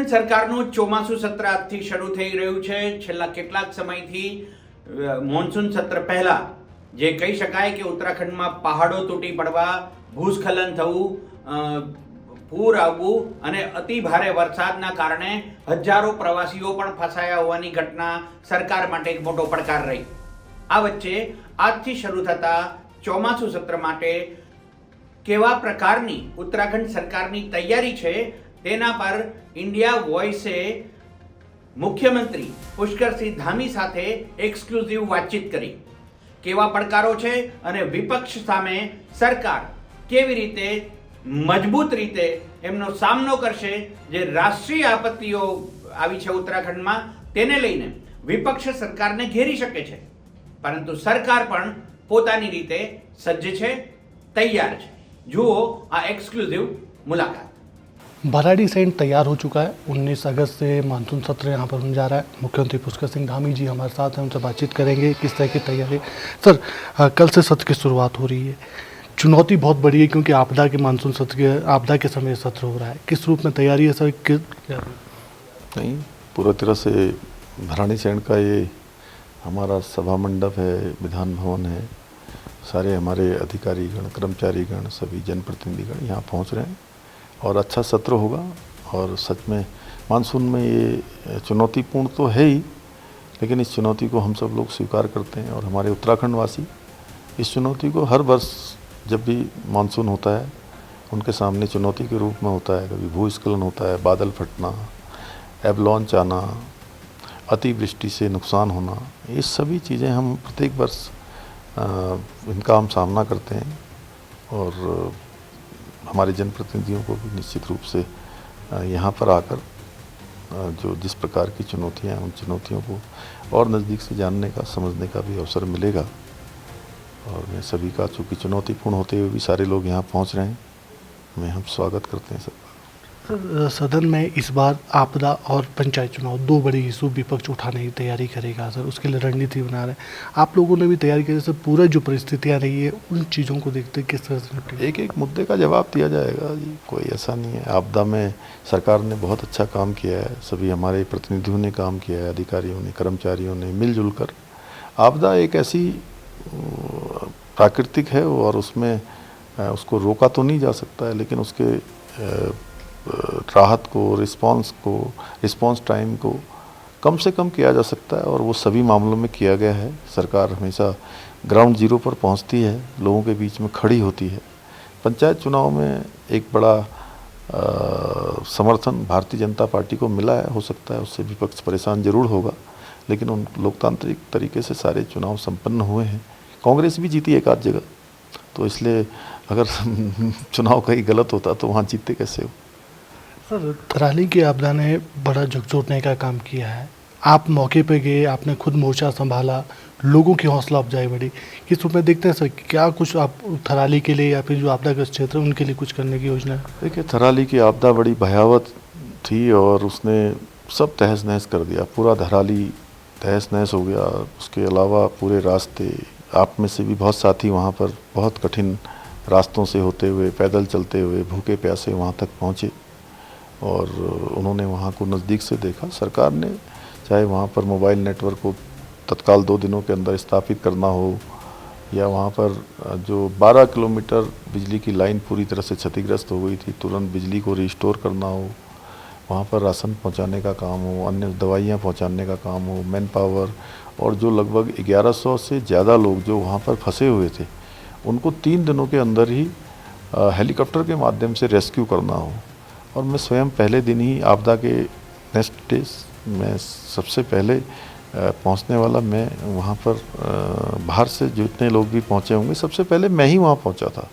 ઉત્તરાખંડ સરકારનું ચોમાસું સત્ર આજથી શરૂ થઈ રહ્યું છે। છેલ્લા કેટલાક સમયથી મોન્સૂન સત્ર પહેલા જે કહી શકાય કે ઉત્તરાખંડમાં પહાડો તૂટી પડવા, ભૂસ્ખલન થવું, પૂર આવવું અને અતિ ભારે વરસાદના કારણે હજારો પ્રવાસીઓ પણ ફસાયા હોવાની ઘટના સરકાર માટે એક મોટો પડકાર રહી। આ વચ્ચે આજથી શરૂ થતા ચોમાસું સત્ર માટે કેવા પ્રકારની ઉત્તરાખંડ સરકારની તૈયારી છે તેના પર ઇન્ડિયા વોઇસે મુખ્યમંત્રી પુષ્કરસિંહ ધામી સાથે એક્સક્લુઝિવ વાતચીત કરી। કેવા પડકારો છે અને વિપક્ષ સામે સરકાર કેવી રીતે મજબૂત રીતે એમનો સામનો કરશે, જે રાષ્ટ્રીય આપત્તિઓ આવી છે ઉત્તરાખંડમાં તેને લઈને વિપક્ષ સરકારને ઘેરી શકે છે, પરંતુ સરકાર પણ પોતાની રીતે સજ્જ છે, તૈયાર છે। જુઓ આ एक्सक्लूसिव मुलाकात। भराड़ीसैंण तैयार हो चुका है। 19 अगस्त से मानसून सत्र यहाँ पर होने जा रहा है। मुख्यमंत्री पुष्कर सिंह धामी जी हमारे साथ हैं, उनसे बातचीत करेंगे किस तरह की तैयारी। सर, कल से सत्र की शुरुआत हो रही है। चुनौती बहुत बड़ी है क्योंकि आपदा के मानसून सत्र के आपदा के समय सत्र हो रहा है। किस रूप में तैयारी है सर? नहीं, पूरा तरह से भराड़ीसैंण का ये हमारा सभा मंडप है, विधान भवन है, सारे हमारे अधिकारीगण, कर्मचारीगण, सभी जनप्रतिनिधिगण यहाँ पहुँच रहे हैं और अच्छा सत्र होगा। और सच में मानसून में ये चुनौतीपूर्ण तो है ही, लेकिन इस चुनौती को हम सब लोग स्वीकार करते हैं और हमारे उत्तराखंड वासी इस चुनौती को हर वर्ष जब भी मानसून होता है उनके सामने चुनौती के रूप में होता है। कभी भूस्खलन होता है, बादल फटना, एवलॉन्च आना, अतिवृष्टि से नुकसान होना, ये सभी चीज़ें हम प्रत्येक वर्ष इनका हम सामना करते हैं और हमारे जनप्रतिनिधियों को भी निश्चित रूप से यहाँ पर आकर जो जिस प्रकार की चुनौतियाँ हैं उन चुनौतियों को और नज़दीक से जानने का, समझने का भी अवसर मिलेगा। और मैं सभी का, चूँकि चुनौतीपूर्ण होते हुए भी सारे लोग यहाँ पहुँच रहे हैं, मैं हम स्वागत करते हैं सबका। सर, सदन में इस बार आपदा और पंचायत चुनाव दो बड़े इशू विपक्ष उठाने की तैयारी करेगा। सर, उसके लिए रणनीति बना रहे हैं। आप लोगों ने भी तैयारी की। सर, पूरा जो परिस्थितियाँ रही है उन चीज़ों को देखते किस तरह से एक एक मुद्दे का जवाब दिया जाएगा जी, कोई ऐसा नहीं है। आपदा में सरकार ने बहुत अच्छा काम किया है, सभी हमारे प्रतिनिधियों ने काम किया है, अधिकारियों ने, कर्मचारियों ने मिलजुल कर। आपदा एक ऐसी प्राकृतिक है और उसमें उसको रोका तो नहीं जा सकता है, लेकिन उसके राहत को, रिस्पांस टाइम को कम से कम किया जा सकता है और वो सभी मामलों में किया गया है। सरकार हमेशा ग्राउंड जीरो पर पहुंचती है, लोगों के बीच में खड़ी होती है। पंचायत चुनाव में एक बड़ा समर्थन भारतीय जनता पार्टी को मिला है, हो सकता है उससे विपक्ष परेशान जरूर होगा, लेकिन उन लोकतांत्रिक तरीके से सारे चुनाव संपन्न हुए हैं। कांग्रेस भी जीती एक आध जगह, तो इसलिए अगर चुनाव कहीं गलत होता तो वहाँ जीतते कैसे हो। सर, थराली की आपदा ने बड़ा झकझोरने का काम किया है। आप मौके पे गए, आपने खुद मोर्चा संभाला, लोगों की हौसला अफजाई बढ़ी। किस रूप में देखते हैं सर, क्या कुछ आप थराली के लिए या फिर जो आपदाग्रस्त क्षेत्र है उनके लिए कुछ करने की योजना है? देखिए, थराली की आपदा बड़ी भयावह थी और उसने सब तहस नहस कर दिया। पूरा थराली तहस नहस हो गया। उसके अलावा पूरे रास्ते, आप में से भी बहुत साथी वहाँ पर बहुत कठिन रास्तों से होते हुए, पैदल चलते हुए, भूखे प्यासे वहाँ तक पहुँचे और उन्होंने वहाँ को नज़दीक से देखा। सरकार ने चाहे वहाँ पर मोबाइल नेटवर्क को तत्काल 2 दिनों के अंदर स्थापित करना हो या वहाँ पर जो 12 किलोमीटर बिजली की लाइन पूरी तरह से क्षतिग्रस्त हो गई थी, तुरंत बिजली को रिस्टोर करना हो, वहाँ पर राशन पहुँचाने का काम हो, अन्य दवाइयाँ पहुँचाने का काम हो, मैन पावर, और जो लगभग 1100 से ज़्यादा लोग जो वहाँ पर फंसे हुए थे उनको 3 दिनों के अंदर ही हेलीकॉप्टर के माध्यम से रेस्क्यू करना हो। और मैं स्वयं पहले दिन ही आपदा के नेक्स्ट डे मैं सबसे पहले पहुंचने वाला, मैं वहां पर बाहर से जितने लोग भी पहुंचे होंगे सबसे पहले मैं ही वहां पहुंचा था।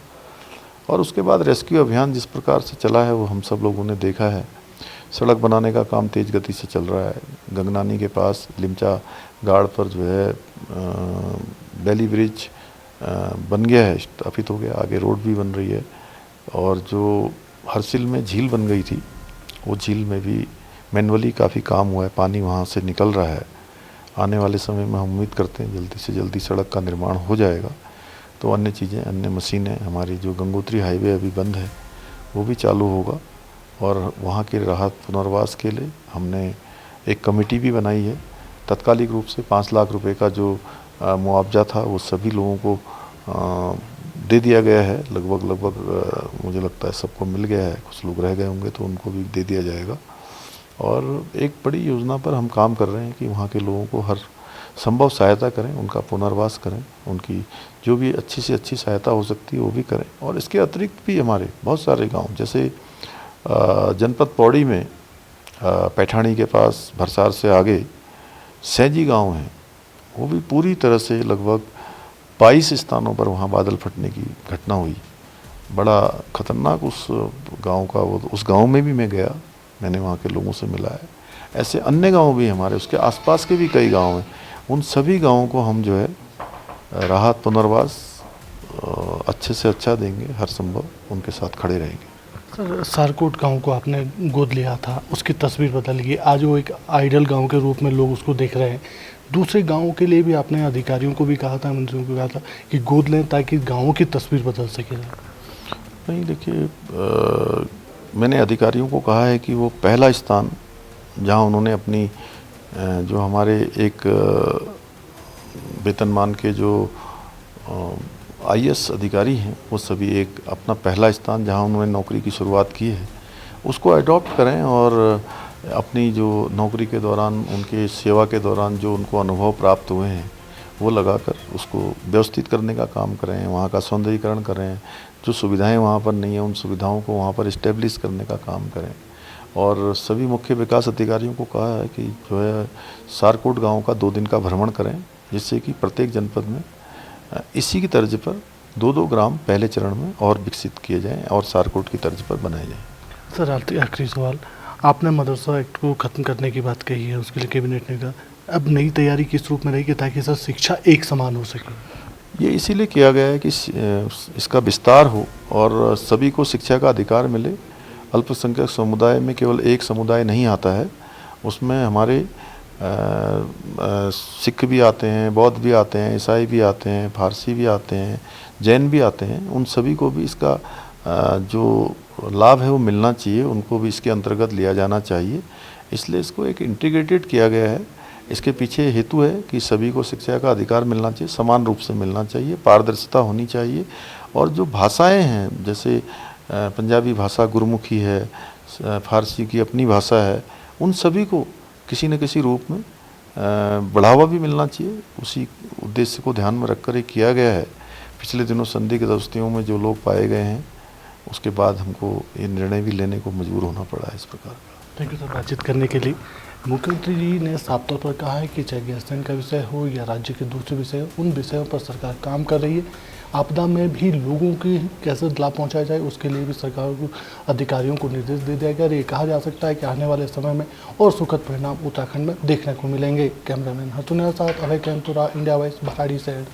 और उसके बाद रेस्क्यू अभियान जिस प्रकार से चला है वो हम सब लोगों ने देखा है। सड़क बनाने का काम तेज़ गति से चल रहा है। गंगनानी के पास लिमचा गाड़ पर जो है बेली ब्रिज बन गया है, स्थापित हो गया, आगे रोड भी बन रही है। और जो हरसिल में झील बन गई थी, वो झील में भी मैनुअली काफ़ी काम हुआ है, पानी वहाँ से निकल रहा है। आने वाले समय में हम उम्मीद करते हैं जल्दी से जल्दी सड़क का निर्माण हो जाएगा, तो अन्य चीज़ें, अन्य मशीनें, हमारी जो गंगोत्री हाईवे अभी बंद है वो भी चालू होगा और वहाँ के राहत पुनर्वास के लिए हमने एक कमेटी भी बनाई है। तत्कालिक रूप से 5 लाख रुपए का जो मुआवजा था वो सभी लोगों को दे दिया गया है। लगभग मुझे लगता है सबको मिल गया है। कुछ लोग रह गए होंगे तो उनको भी दे दिया जाएगा। और एक बड़ी योजना पर हम काम कर रहे हैं कि वहाँ के लोगों को हर संभव सहायता करें, उनका पुनर्वास करें, उनकी जो भी अच्छी से अच्छी सहायता हो सकती है वो भी करें। और इसके अतिरिक्त भी हमारे बहुत सारे गांव, जैसे जनपद पौड़ी में पैठानी के पास भरसार से आगे सैजी गांव है, वो भी पूरी तरह से लगभग 22 स्थानों पर वहाँ बादल फटने की घटना हुई। बड़ा खतरनाक उस गांव का, वो उस गांव में भी मैं गया, मैंने वहाँ के लोगों से मिला है। ऐसे अन्य गांव भी हमारे, उसके आसपास के भी कई गांव हैं। उन सभी गांवों को हम जो है राहत पुनर्वास अच्छे से अच्छा देंगे, हर संभव उनके साथ खड़े रहेंगे। सर, सारकोट गांव को आपने गोद लिया था, उसकी तस्वीर बदल गई, आज वो एक आइडल गांव के रूप में लोग उसको देख रहे हैं। दूसरे गांवों के लिए भी आपने अधिकारियों को भी कहा था, मंत्रियों को कहा था कि गोद लें ताकि गाँव की तस्वीर बदल सके। नहीं, देखिए, मैंने अधिकारियों को कहा है कि वो पहला स्थान जहां उन्होंने अपनी जो हमारे एक वेतनमान के जो IAS अधिकारी हैं, वो सभी एक अपना पहला स्थान जहां उन्होंने नौकरी की शुरुआत की है उसको अडॉप्ट करें और अपनी जो नौकरी के दौरान, उनके सेवा के दौरान जो उनको अनुभव प्राप्त हुए हैं वो लगाकर उसको व्यवस्थित करने का काम करें, वहाँ का सौंदर्यीकरण करें, जो सुविधाएं वहाँ पर नहीं है उन सुविधाओं को वहाँ पर इस्टेब्लिश करने का काम करें। और सभी मुख्य विकास अधिकारियों को कहा है कि जो है सारकोट गांव का 2 दिन का भ्रमण करें, जिससे कि प्रत्येक जनपद में इसी की तर्ज पर 2-2 ग्राम पहले चरण में और विकसित किए जाएं और सारकोट की तर्ज पर बनाए जाएं। सर, आखिरी सवाल, आपने मदरसा एक्ट को ख़त्म करने की बात कही है, उसके लिए कैबिनेट ने कहा, अब नई तैयारी किस रूप में रहेगी ताकि सर शिक्षा एक समान हो सके? ये इसीलिए किया गया है कि इसका विस्तार हो और सभी को शिक्षा का अधिकार मिले। अल्पसंख्यक समुदाय में केवल एक समुदाय नहीं आता है, उसमें हमारे सिख भी आते हैं, बौद्ध भी आते हैं, ईसाई भी आते हैं, फारसी भी आते हैं, जैन भी आते हैं। उन सभी को भी इसका जो लाभ है वो मिलना चाहिए, उनको भी इसके अंतर्गत लिया जाना चाहिए। इसलिए इसको एक इंटीग्रेटेड किया गया है। इसके पीछे हेतु है कि सभी को शिक्षा का अधिकार मिलना चाहिए, समान रूप से मिलना चाहिए, पारदर्शिता होनी चाहिए। और जो भाषाएं हैं, जैसे पंजाबी भाषा गुरमुखी है, फारसी की अपनी भाषा है, उन सभी को किसी न किसी रूप में बढ़ावा भी मिलना चाहिए। उसी उद्देश्य को ध्यान में रखकर ये किया गया है। पिछले दिनों संदिग्ध अवस्थियों में जो लोग पाए गए हैं, उसके बाद हमको ये निर्णय भी लेने को मजबूर होना पड़ा है इस प्रकार का। थैंक यू सर, बातचीत करने के लिए। मुख्यमंत्री जी ने साफ तौर पर कहा है कि चाहे गैरसैंण का विषय हो या राज्य के दूसरे विषय हो, उन विषयों पर सरकार काम कर रही है। आपदा में भी लोगों की कैसे लाभ पहुंचाया जाए, उसके लिए भी सरकार को, अधिकारियों को निर्देश दे दिया गया। ये कहा जा सकता है कि आने वाले समय में और सुखद परिणाम उत्तराखंड में देखने को मिलेंगे। कैमरामैन हर्षुनिया साथ अभय कैंतुरा, इंडिया वाइस, भराड़ी शहर।